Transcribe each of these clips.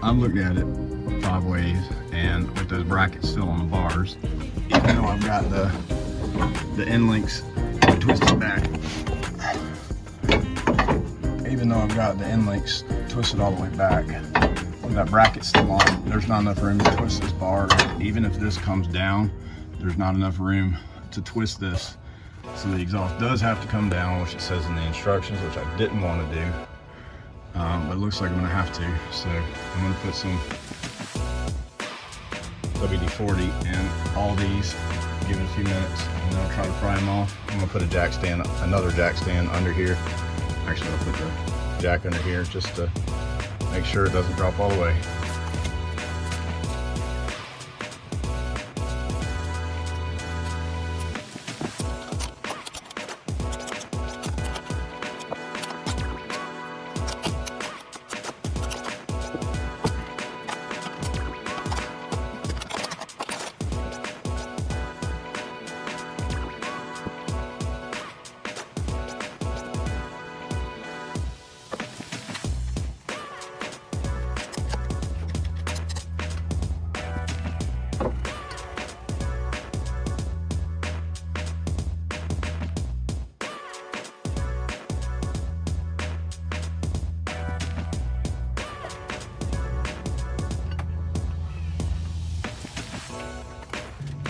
I'm looking at it 5 ways, and with those brackets still on the bars, even though I've got the end links twisted back, even though I've got the end links twisted all the way back, with that bracket still on, there's not enough room to twist this bar. Even if this comes down, there's not enough room to twist this. So the exhaust does have to come down, which it says in the instructions, which I didn't want to do. But it looks like I'm gonna have to. So I'm gonna put some WD-40 in all these, give it a few minutes, and then I'll try to pry them off. I'm gonna put a jack stand, another jack stand under here. Actually, I'll put the jack under here just to make sure it doesn't drop all the way.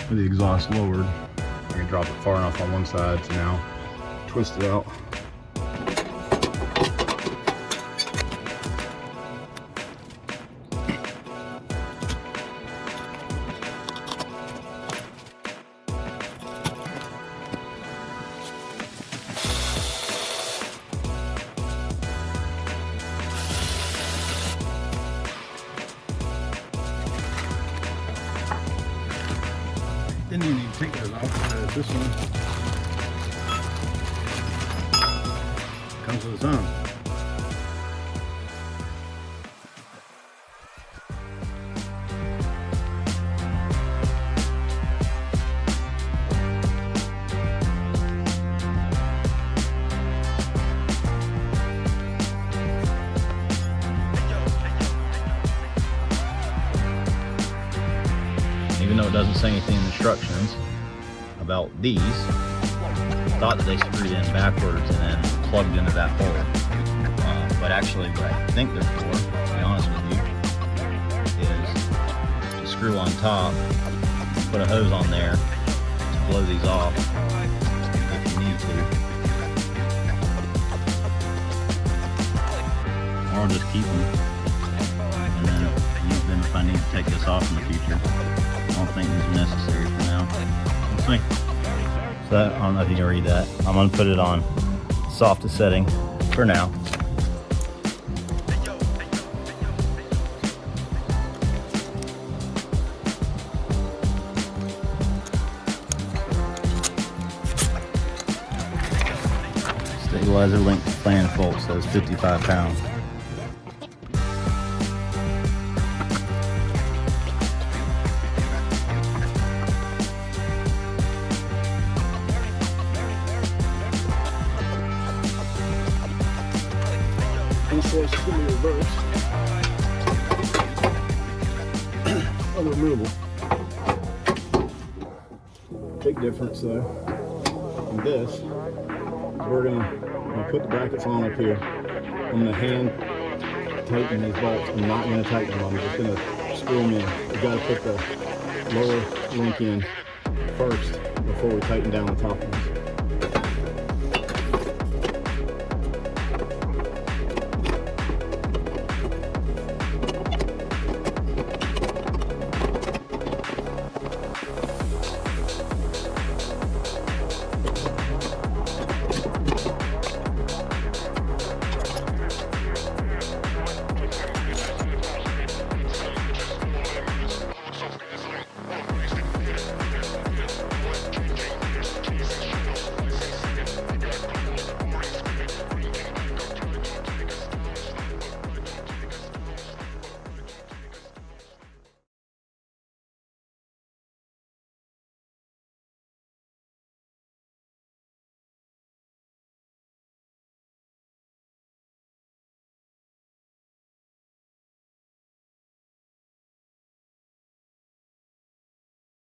With the exhaust lowered, I can drop it far enough on one side to now twist it out. Then you need to take those off because this one comes with its own. Even though it doesn't say anything in the instructions about these, I thought that they screwed in backwards and then plugged into that hole. But actually what I think they're for, to be honest with you, is to screw on top, put a hose on there to blow these off if you need to. Or I'll just keep them and then use them if I need to take this off in the future. I don't think these are necessary for now. We'll see. So that, I don't know if you can read that. I'm gonna put it on softest setting for now. Stabilizer link to fan fault says 55 pounds. This is fully reversed. Unremovable. Big difference though in this is we're gonna put the brackets on up here. I'm gonna hand tighten these bolts. I'm not gonna tighten them. I'm just gonna screw them in. We've got to put the lower link in first before we tighten down the top ones.